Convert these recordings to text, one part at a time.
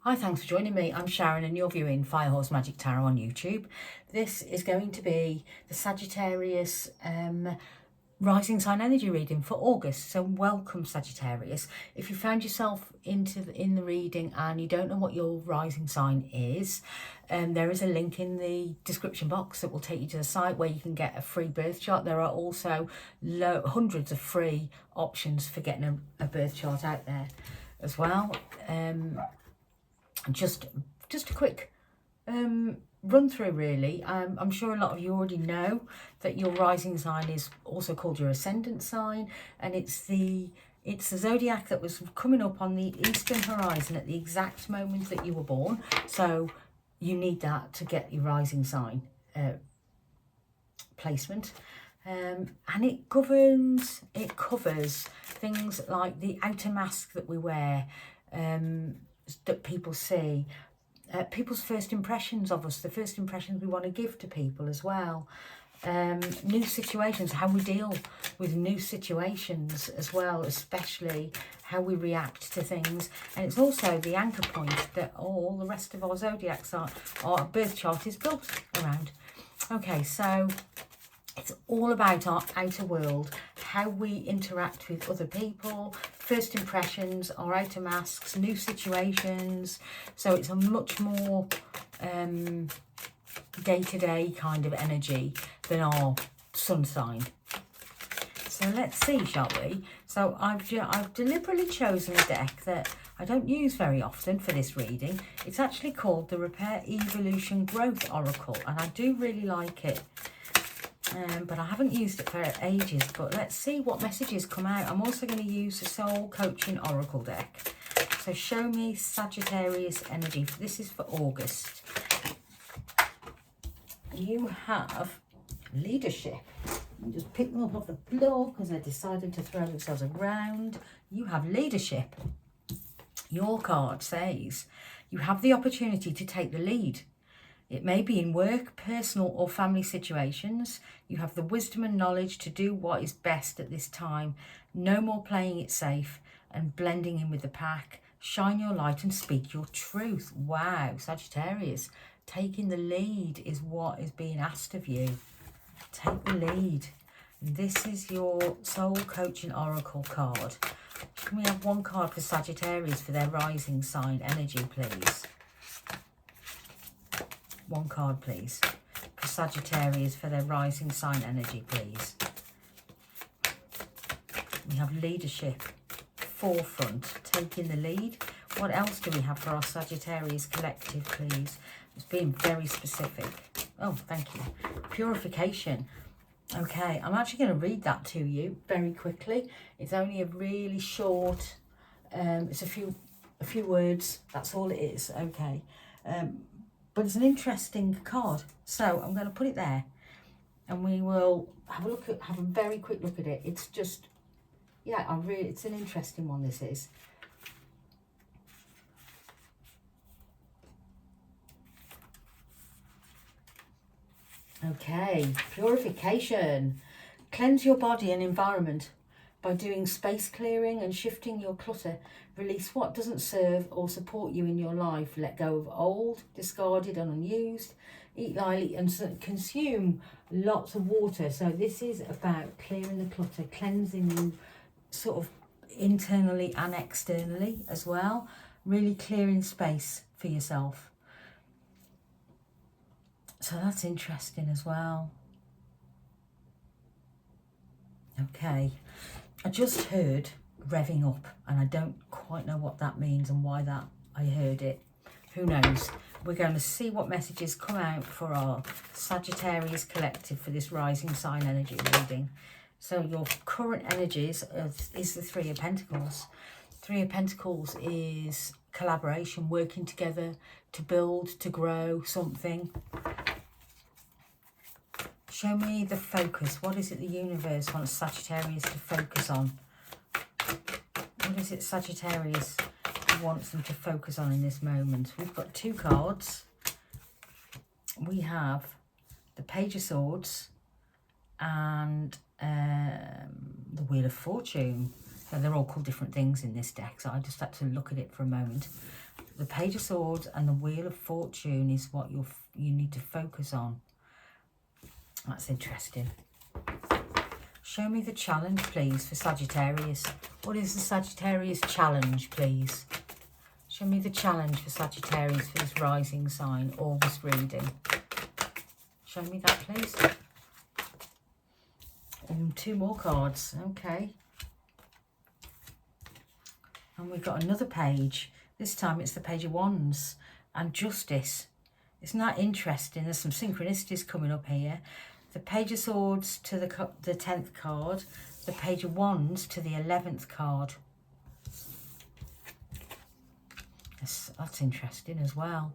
Hi, thanks for joining me. I'm Sharon and you're viewing Firehorse Magic Tarot on YouTube. This is going to be the Sagittarius rising sign energy reading for August. So welcome, Sagittarius. If you found yourself in the reading and you don't know what your rising sign is, there is a link in the description box that will take you to the site where you can get a free birth chart. There are also hundreds of free options for getting a birth chart out there as well. Just a quick run through really. I'm sure a lot of you already know that your rising sign is also called your ascendant sign, and it's the zodiac that was coming up on the eastern horizon at the exact moment that you were born. So you need that to get your rising sign placement. And it covers things like the outer mask that we wear, that people see, people's first impressions of us, the first impressions we want to give to people as well, new situations, how we deal with new situations as well, especially how we react to things. And it's also the anchor point that all the rest of our zodiacs our birth chart is built around. Okay, so it's all about our outer world, how we interact with other people, first impressions, our outer masks, new situations. So it's a much more day-to-day kind of energy than our sun sign. So let's see, shall we? So I've deliberately chosen a deck that I don't use very often for this reading. It's actually called the Repair, Evolution, Growth Oracle, and I do really like it. But I haven't used it for ages, but let's see what messages come out. I'm also going to use the Soul Coaching Oracle deck. So show me Sagittarius energy. This is for August. You have leadership. I'll just pick them up off the floor because they're deciding to throw themselves around. You have leadership. Your card says you have the opportunity to take the lead. It may be in work, personal or family situations. You have the wisdom and knowledge to do what is best at this time. No more playing it safe and blending in with the pack. Shine your light and speak your truth. Wow, Sagittarius, taking the lead is what is being asked of you. Take the lead. This is your Soul Coaching Oracle card. Can we have one card for Sagittarius for their rising sign energy, please? One card, please, for Sagittarius for their rising sign energy, please. We have leadership, forefront, taking the lead. What else do we have for our Sagittarius collective, please? It's being very specific. Oh, thank you. Purification. Okay, I'm actually going to read that to you very quickly. It's only a really short, it's a few words. That's all it is. Okay. But it's an interesting card, so I'm going to put it there, and we will have a very quick look at it. It's just, yeah, it's an interesting one. This is. Okay, purification. Cleanse your body and environment by doing space clearing and shifting your clutter. Release what doesn't serve or support you in your life. Let go of old, discarded and unused. Eat lightly and consume lots of water. So this is about clearing the clutter, cleansing you sort of internally and externally as well. Really clearing space for yourself. So that's interesting as well. Okay. I just heard revving up, and I don't quite know what that means and why that I heard it. Who knows? We're going to see what messages come out for our Sagittarius collective for this rising sign energy reading. So your current energies is the Three of Pentacles. Three of Pentacles is collaboration, working together to build, to grow something. Show me the focus. What is it the universe wants Sagittarius to focus on? What is it Sagittarius wants them to focus on in this moment? We've got two cards. We have the Page of Swords and the Wheel of Fortune. So they're all called different things in this deck, so I just had to look at it for a moment. The Page of Swords and the Wheel of Fortune is what you need to focus on. That's interesting. Show me the challenge, please, for Sagittarius. What is the Sagittarius challenge, please? Show me the challenge for Sagittarius for this rising sign, August reading. Show me that, please. Two more cards. Okay. And we've got another page. This time it's the Page of Wands and Justice. Isn't that interesting? There's some synchronicities coming up here. The Page of Swords to the 10th card. The Page of Wands to the 11th card. That's interesting as well.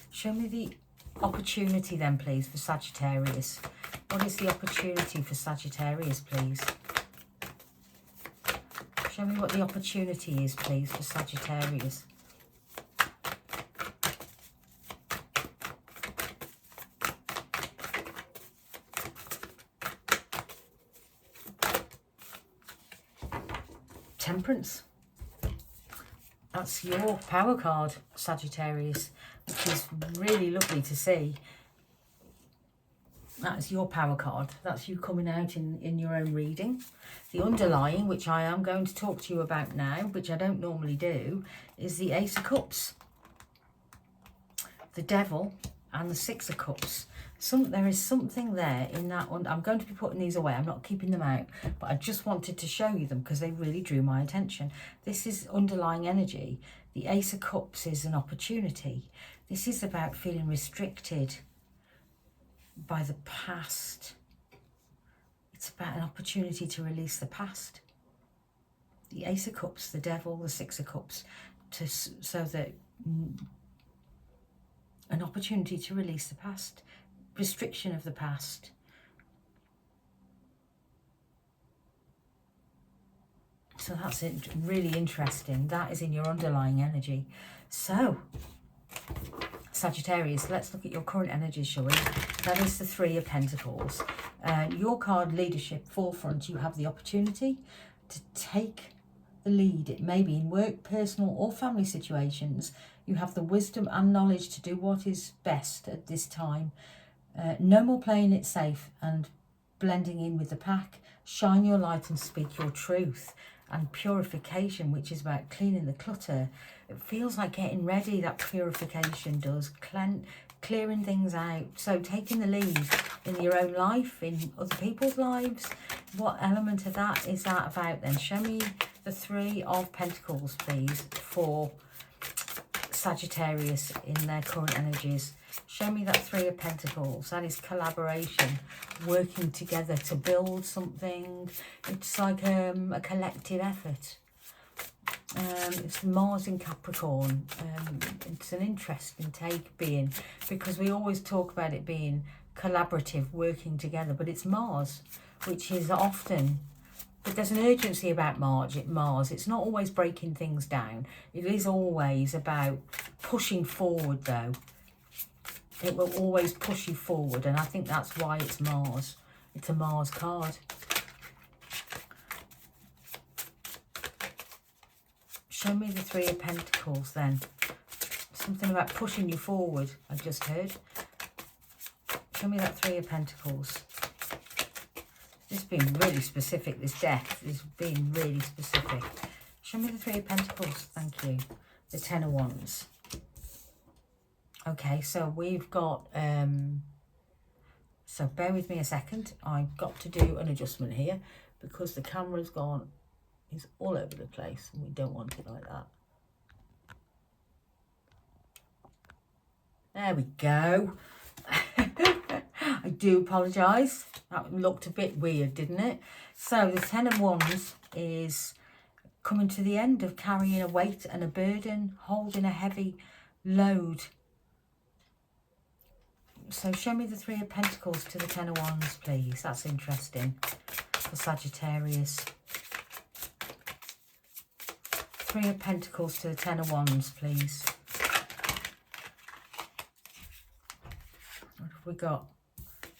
Show me the opportunity then, please, for Sagittarius. What is the opportunity for Sagittarius, please? Show me what the opportunity is, please, for Sagittarius. Temperance. That's your power card, Sagittarius, which is really lovely to see. That's your power card. That's you coming out in your own reading. The underlying, which I am going to talk to you about now, which I don't normally do, is the Ace of Cups, the Devil, and the Six of Cups. There is something there in that one. I'm going to be putting these away. I'm not keeping them out, but I just wanted to show you them because they really drew my attention. This is underlying energy. The Ace of Cups is an opportunity. This is about feeling restricted by the past. It's about an opportunity to release the past. The Ace of Cups, the Devil, the Six of Cups, so that an opportunity to release the past, restriction of the past. So that's it, really interesting. That is in your underlying energy. So, Sagittarius, let's look at your current energies, shall we? That is the Three of Pentacles. Your card, Leadership, Forefront. You have the opportunity to take the lead. It may be in work, personal or family situations. You have the wisdom and knowledge to do what is best at this time. No more playing it safe and blending in with the pack. Shine your light and speak your truth. And purification, which is about cleaning the clutter. It feels like getting ready, that purification does. Clearing things out. So taking the lead in your own life, in other people's lives. What element of that is that about then? Show me the Three of Pentacles, please, for Sagittarius in their current energies. Show me that Three of Pentacles. That is collaboration, working together to build something. It's like a collective effort. It's Mars in Capricorn. It's an interesting take being, because we always talk about it being collaborative, working together, but it's Mars, which is often, but there's an urgency about Mars. It's not always breaking things down. It is always about pushing forward, though. It will always push you forward, and I think that's why it's Mars. It's a Mars card. Show me the Three of Pentacles then. Something about pushing you forward, I just heard. Show me that Three of Pentacles. This has been really specific, this deck. This has been really specific. Show me the Three of Pentacles, thank you. The Ten of Wands. Okay, so we've got, so bear with me a second. I've got to do an adjustment here because the camera's gone, it's all over the place and we don't want it like that. There we go. I do apologise. That looked a bit weird, didn't it? So the Ten of Wands is coming to the end of carrying a weight and a burden, holding a heavy load. So show me the Three of Pentacles to the Ten of Wands, please. That's interesting for Sagittarius. Three of Pentacles to the Ten of Wands, please. What have we got?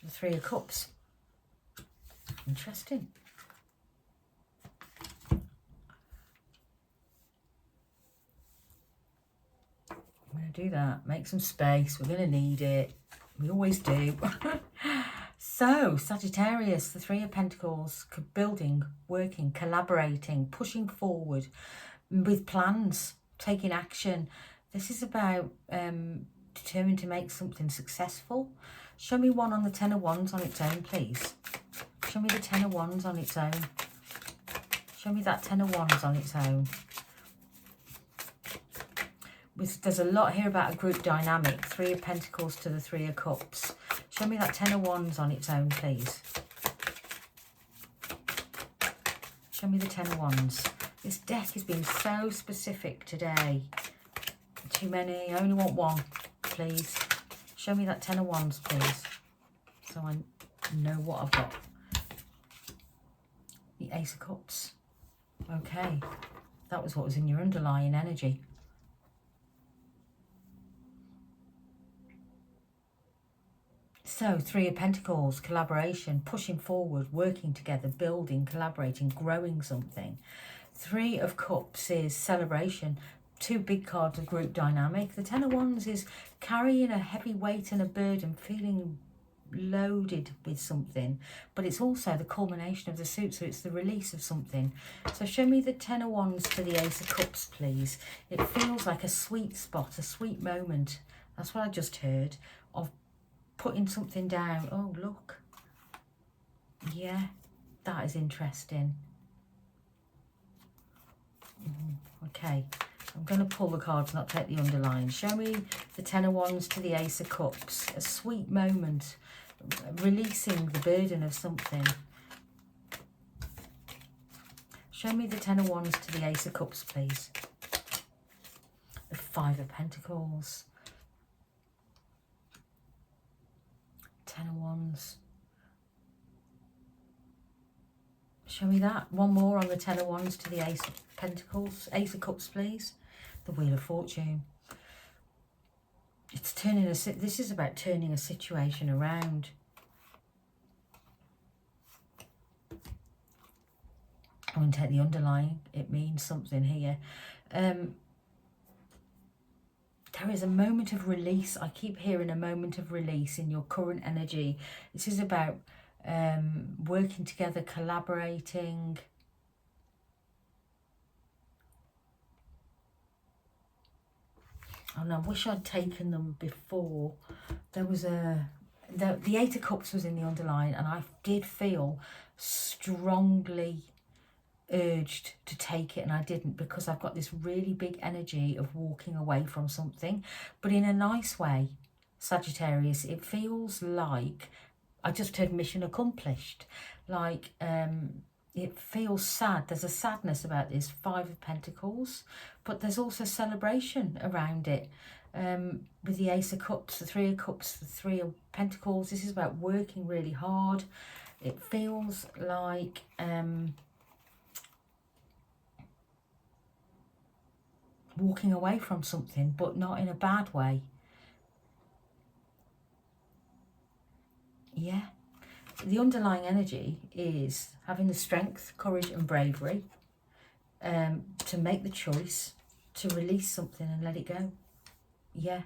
The Three of Cups. Interesting. I'm going to do that. Make some space. We're going to need it. We always do. So, Sagittarius, the Three of Pentacles, building, working, collaborating, pushing forward with plans, taking action. This is about determined to make something successful. Show me one on the Ten of Wands on its own, please. Show me the Ten of Wands on its own. Show me that Ten of Wands on its own. There's a lot here about a group dynamic. Three of Pentacles to the Three of Cups. Show me that Ten of Wands on its own, please. Show me the Ten of Wands. This deck has been so specific today. Too many. I only want one, please. Show me that Ten of Wands, please. So I know what I've got. The Ace of Cups. Okay. That was what was in your underlying energy. So, Three of Pentacles, collaboration, pushing forward, working together, building, collaborating, growing something. Three of Cups is celebration. Two big cards of group dynamic. The Ten of Wands is carrying a heavy weight and a burden, feeling loaded with something. But it's also the culmination of the suit, so it's the release of something. So show me the Ten of Wands to the Ace of Cups, please. It feels like a sweet spot, a sweet moment. That's what I just heard, of putting something down. Oh, look. Yeah, that is interesting. Okay, I'm going to pull the cards, not take the underline. Show me the Ten of Wands to the Ace of Cups. A sweet moment, releasing the burden of something. Show me the Ten of Wands to the Ace of Cups, please. The Five of Pentacles. Ten of Wands. Show me that. One more on the Ten of Wands to the Ace of Pentacles. Ace of Cups, please. The Wheel of Fortune. It's turning this is about turning a situation around. I'm going to take the underlying. It means something here. There is a moment of release. I keep hearing a moment of release in your current energy. This is about working together, collaborating. And I wish I'd taken them before. There was the Eight of Cups was in the underline, and I did feel strongly urged to take it, and I didn't, because I've got this really big energy of walking away from something, but in a nice way. Sagittarius, it feels like I just heard mission accomplished. Like it feels sad. There's a sadness about this Five of Pentacles, but there's also celebration around it. With the Ace of Cups, the Three of Cups, the Three of Pentacles, this is about working really hard. It feels like walking away from something, but not in a bad way. Yeah. The underlying energy is having the strength, courage and bravery to make the choice to release something and let it go. Yeah.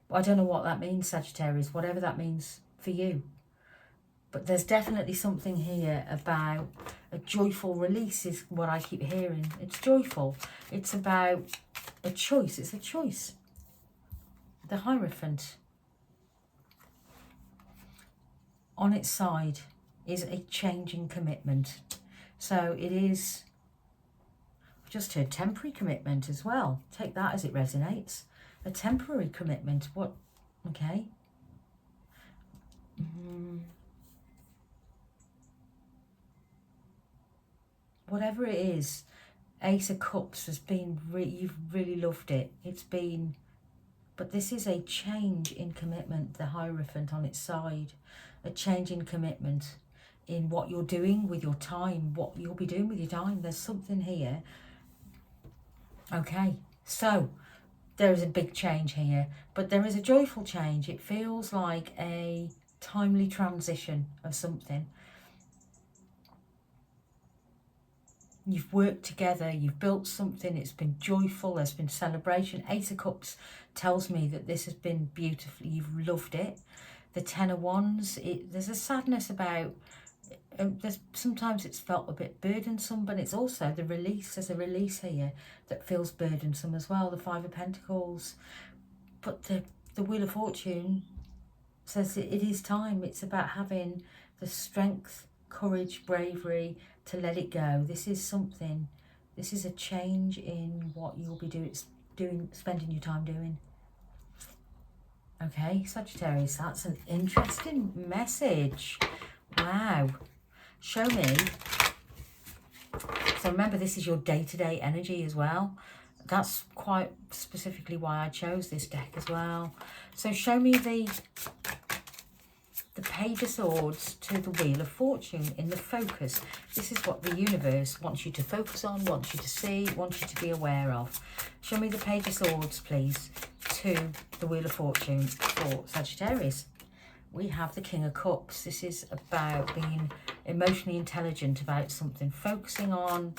I don't know what that means, Sagittarius, whatever that means for you. But there's definitely something here about a joyful release is what I keep hearing. It's joyful. It's about a choice. It's a choice. The Hierophant. On its side is a change in commitment. So it is, I've just heard temporary commitment as well. Take that as it resonates. A temporary commitment. What? Okay. Whatever it is, Ace of Cups has been, you've really loved it. It's been, but this is a change in commitment, the Hierophant on its side. A change in commitment in what you're doing with your time, what you'll be doing with your time. There's something here. Okay, so there is a big change here, but there is a joyful change. It feels like a timely transition of something. You've worked together, you've built something, it's been joyful, there's been celebration. Ace of Cups tells me that this has been beautiful, you've loved it. The Ten of Wands, there's a sadness about, sometimes it's felt a bit burdensome, but it's also the release. There's a release here that feels burdensome as well, the Five of Pentacles. But the Wheel of Fortune says that it is time. It's about having the strength, courage, bravery to let it go. This is something, this is a change in what you'll be spending your time doing. Okay, Sagittarius, that's an interesting message. Wow. Show me. So remember, this is your day-to-day energy as well. That's quite specifically why I chose this deck as well. So show me the Page of Swords to the Wheel of Fortune in the focus. This is what the universe wants you to focus on, wants you to see, wants you to be aware of. Show me the Page of Swords, please, to the Wheel of Fortune for Sagittarius. We have the King of Cups. This is about being emotionally intelligent about something, focusing on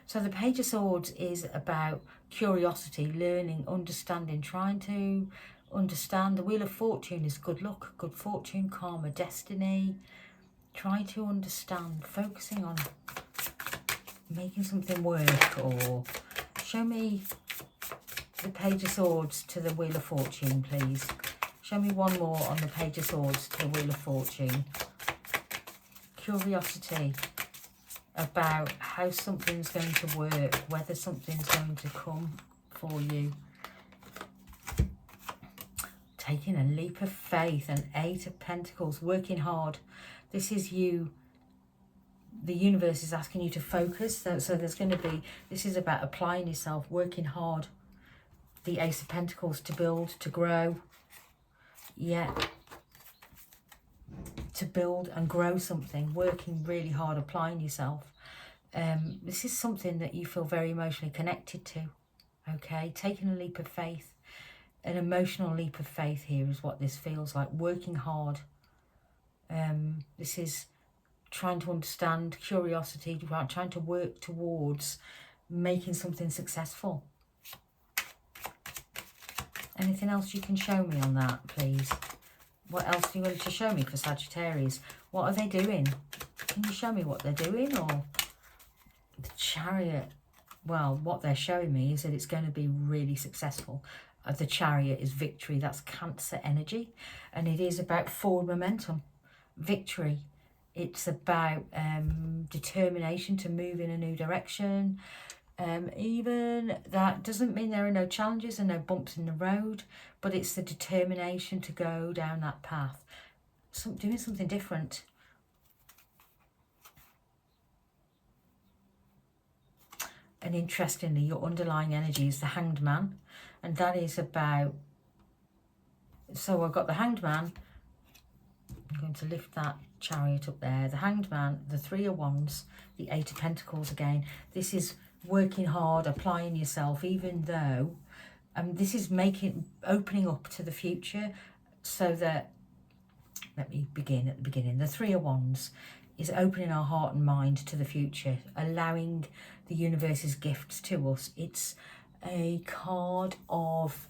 so the Page of Swords is about curiosity, learning, understanding, trying to understand. The Wheel of Fortune is good luck, good fortune, karma, destiny. Try to understand, focusing on making something work. Or show me the Page of Swords to the Wheel of Fortune, please. Show me one more on the Page of Swords to the Wheel of Fortune. Curiosity about how something's going to work, whether something's going to come for you. Taking a leap of faith, an Eight of Pentacles, working hard. This is you. The universe is asking you to focus. So there's going to be, this is about applying yourself, working hard. The Ace of Pentacles, to build, to grow. Yeah. To build and grow something, working really hard, applying yourself. This is something that you feel very emotionally connected to. Okay, taking a leap of faith. An emotional leap of faith here is what this feels like. Working hard. This is trying to understand, curiosity, trying to work towards making something successful. Anything else you can show me on that, please? What else do you want to show me for Sagittarius? What are they doing? Can you show me what they're doing? Or the Chariot? Well, what they're showing me is that it's going to be really successful. The Chariot is victory. That's Cancer energy. And it is about forward momentum. Victory. It's about determination to move in a new direction. Even that doesn't mean there are no challenges and no bumps in the road, but it's the determination to go down that path, doing something different. And interestingly, your underlying energy is the Hanged Man, and that is about, so I've got the Hanged Man. I'm going to lift that Chariot up there. The Hanged Man, the Three of Wands, the Eight of Pentacles again. This is working hard, applying yourself, even though this is opening up to the future, so that, let me begin at the beginning. The Three of Wands is opening our heart and mind to the future, allowing the universe's gifts to us. It's a card of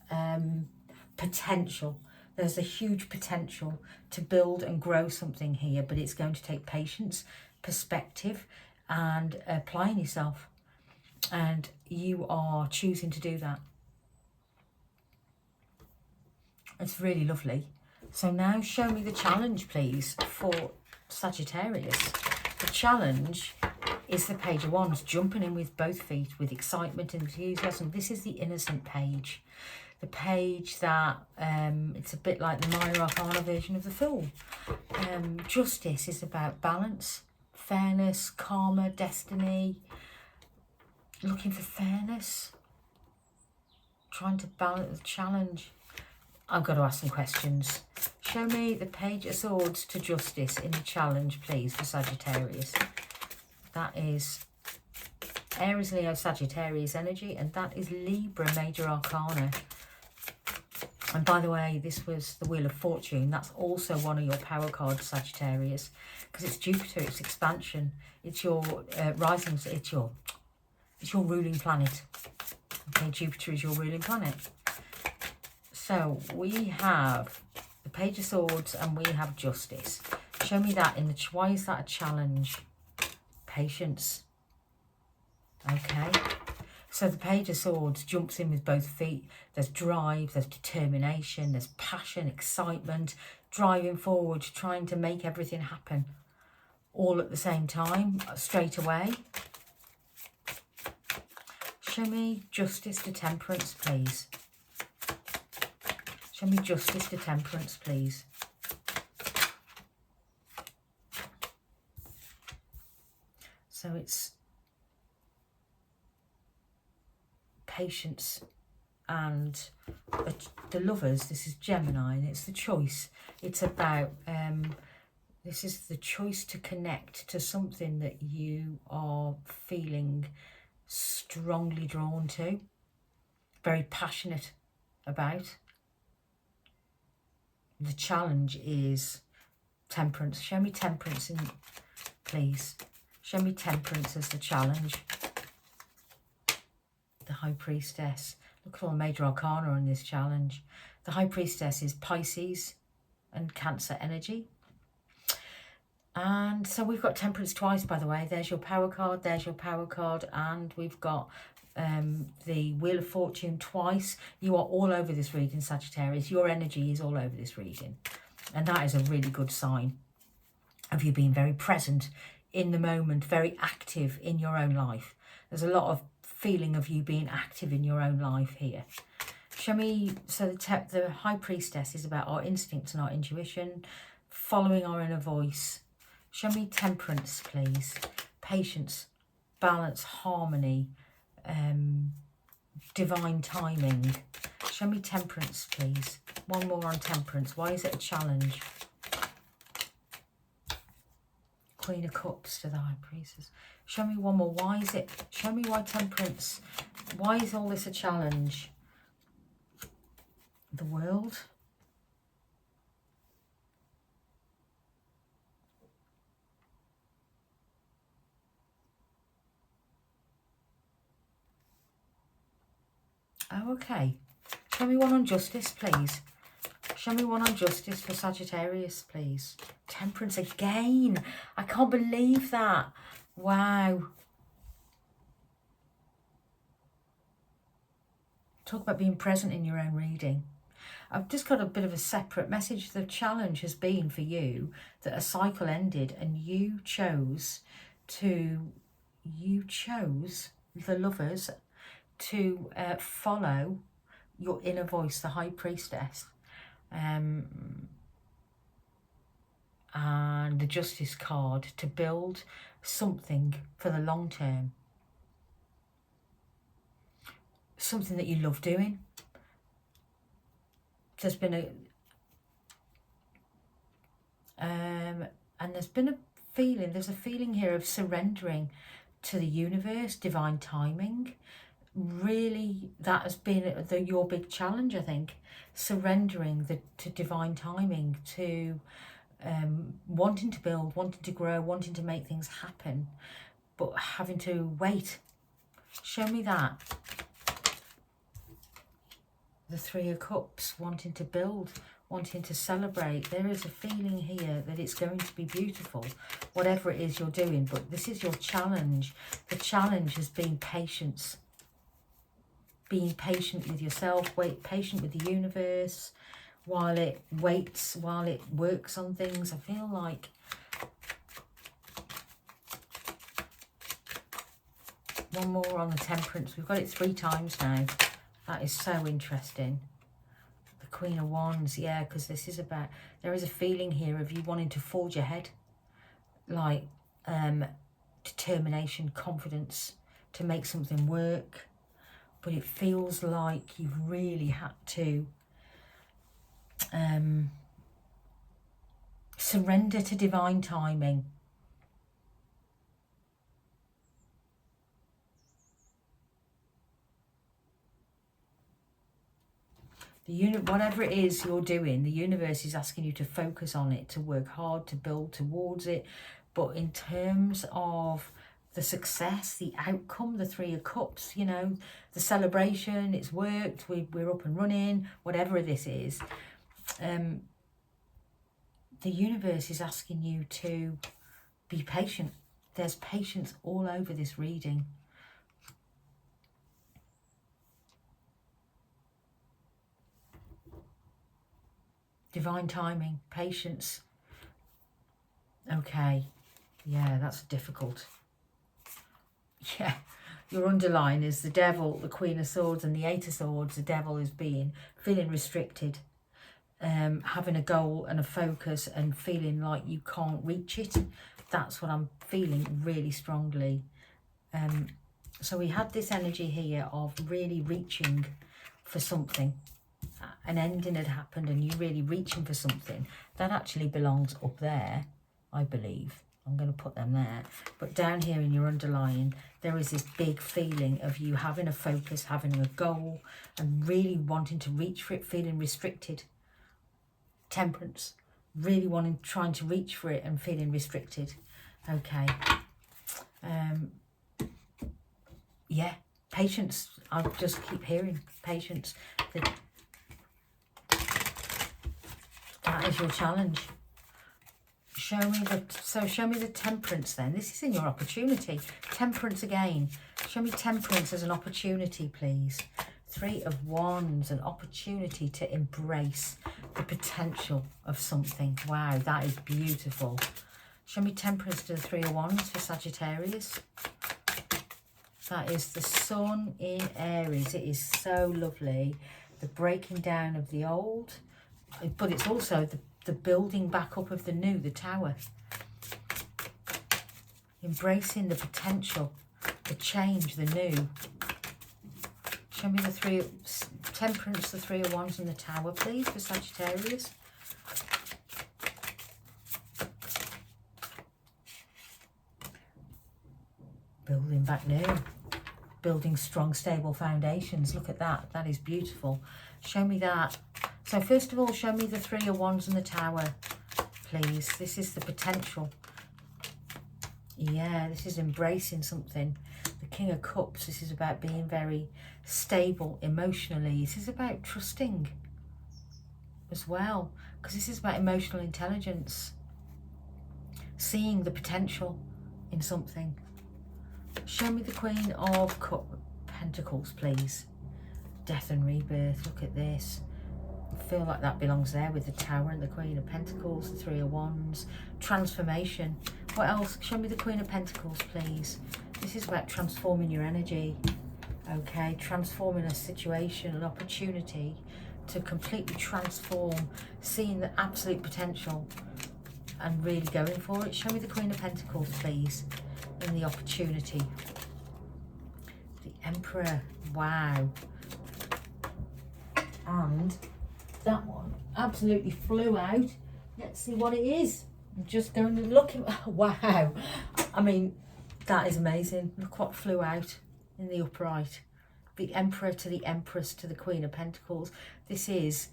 potential. There's a huge potential to build and grow something here, but it's going to take patience, perspective, and applying yourself. And you are choosing to do that. It's really lovely. So now show me the challenge, please, for Sagittarius. The challenge is the Page of Wands, jumping in with both feet, with excitement and enthusiasm. This is the innocent page. The page that, it's a bit like the minor arcana version of the Fool. Justice is about balance, fairness, karma, destiny. Looking for fairness. Trying to balance the challenge. I've got to ask some questions. Show me the Page of Swords to Justice in the challenge, please, for Sagittarius. That is Aries, Leo, Sagittarius energy, and that is Libra, Major Arcana. And by the way, this was the Wheel of Fortune. That's also one of your power cards, Sagittarius, because it's Jupiter, it's expansion, it's your rising, it's your ruling planet. Okay, Jupiter is your ruling planet. So we have the Page of Swords and we have Justice. Show me that in the, why is that a challenge? Patience. Okay. So the Page of Swords jumps in with both feet. There's drive, there's determination, there's passion, excitement, driving forward, trying to make everything happen all at the same time, straight away. Show me Justice to Temperance, please. Show me Justice to Temperance, please. So it's patience and the Lovers. This is Gemini, and it's the choice. It's about this is the choice to connect to something that you are feeling strongly drawn to, very passionate about. The challenge is Temperance. Show me Temperance in, please. Show me Temperance as the challenge. The High Priestess. Look at all the major arcana on this challenge. The High Priestess is Pisces and Cancer energy. And so we've got Temperance twice, by the way. There's your power card, there's your power card, and we've got the Wheel of Fortune twice. You are all over this reading, Sagittarius. Your energy is all over this reading. And that is a really good sign of you being very present in the moment, very active in your own life. There's a lot of feeling of you being active in your own life here. Show me, so the High Priestess is about our instincts and our intuition, following our inner voice. Show me Temperance, please. Patience, balance, harmony, divine timing. Show me Temperance, please. One more on Temperance. Why is it a challenge? Queen of Cups to the High Priestess. Show me one more. Why is it? Show me why Temperance. Why is all this a challenge? The World. Oh, okay. Show me one on Justice, please. Show me one on Justice for Sagittarius, please. Temperance again. I can't believe that. Wow. Talk about being present in your own reading. I've just got a bit of a separate message. The challenge has been for you that a cycle ended and you chose the Lovers to follow your inner voice, the High Priestess, and the Justice card, to build something for the long term, something that you love doing. There's been and there's been a feeling, there's a feeling here of surrendering to the universe, divine timing. Really, that has been your big challenge, I think. Surrendering to divine timing, to wanting to build, wanting to grow, wanting to make things happen, but having to wait. Show me that. The Three of Cups, wanting to build, wanting to celebrate. There is a feeling here that it's going to be beautiful, whatever it is you're doing, but this is your challenge. The challenge has been patience. Being patient with yourself, patient with the universe, while it waits, while it works on things. I feel like one more on the Temperance. We've got it 3 times now. That is so interesting. The Queen of Wands, yeah, because this is about, there is a feeling here of you wanting to forge ahead, like determination, confidence to make something work. But it feels like you've really had to surrender to divine timing. Whatever it is you're doing, the universe is asking you to focus on it, to work hard, to build towards it. But in terms of the success, the outcome, the Three of Cups, you know, the celebration, it's worked, we're up and running, whatever this is, the universe is asking you to be patient. There's patience all over this reading. Divine timing, patience. Okay, yeah, that's difficult. Yeah, your underline is the Devil, the Queen of Swords and the Eight of Swords. The Devil is feeling restricted, having a goal and a focus and feeling like you can't reach it. That's what I'm feeling really strongly. So we had this energy here of really reaching for something. An ending had happened and you really reaching for something. That actually belongs up there, I believe. I'm going to put them there. But down here in your underlying, there is this big feeling of you having a focus, having a goal, and really wanting to reach for it, feeling restricted. Temperance. Really trying to reach for it and feeling restricted. Okay. Yeah. Patience. I'll just keep hearing patience. That is your challenge. Show me the temperance then. This is in your opportunity. Temperance again. Show me temperance as an opportunity, please. Three of Wands, an opportunity to embrace the potential of something. Wow, that is beautiful. Show me temperance to the Three of Wands for Sagittarius. That is the Sun in Aries. It is so lovely. The breaking down of the old, but it's also the building back up of the new, the Tower. Embracing the potential, the change, the new. Show me the temperance, the Three of Wands and the Tower, please, for Sagittarius. Building back new. Building strong, stable foundations. Look at that. That is beautiful. Show me that. So first of all, show me the Three of Wands and the Tower, please. This is the potential. Yeah, this is embracing something. The King of Cups, this is about being very stable emotionally. This is about trusting as well, because this is about emotional intelligence. Seeing the potential in something. Show me the Queen of Pentacles, please. Death and rebirth. Look at this. I feel like that belongs there with the Tower and the Queen of Pentacles, the Three of Wands. Transformation. What else? Show me the Queen of Pentacles, please. This is about transforming your energy. Okay, transforming a situation, an opportunity to completely transform, seeing the absolute potential and really going for it. Show me the Queen of Pentacles, please, in the opportunity. The Emperor. Wow. And that one absolutely flew out. Let's see what it is. I'm just going to look at, wow. I mean, that is amazing. Look what flew out in the upright. The Emperor to the Empress to the Queen of Pentacles. This is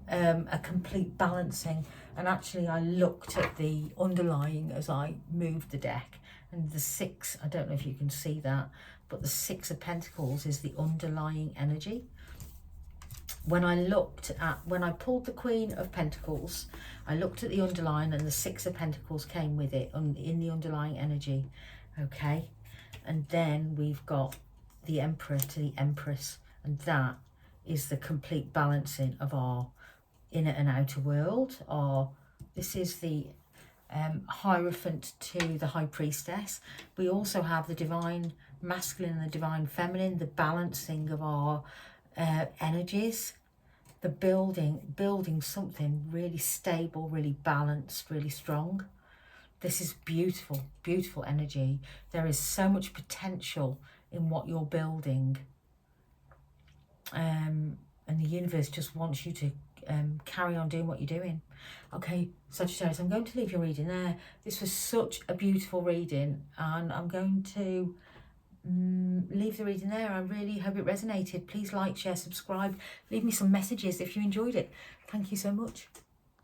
a complete balancing. And actually I looked at the underlying as I moved the deck. And the six, I don't know if you can see that, but the Six of Pentacles is the underlying energy. When I pulled the Queen of Pentacles, I looked at the underlying and the Six of Pentacles came with it in the underlying energy. Okay. And then we've got the Emperor to the Empress. And that is the complete balancing of our inner and outer world. This is the Hierophant to the High Priestess. We also have the Divine Masculine and the Divine Feminine, the balancing of our energies, the building something really stable, really balanced, really strong. This is beautiful, beautiful energy. There is so much potential in what you're building, and the universe just wants you to carry on doing what you're doing. Okay, Sagittarius, I'm going to leave your reading there. This was such a beautiful reading, and I'm going to leave the reading there. I really hope it resonated. Please like, share, subscribe. Leave me some messages if you enjoyed it. Thank you so much.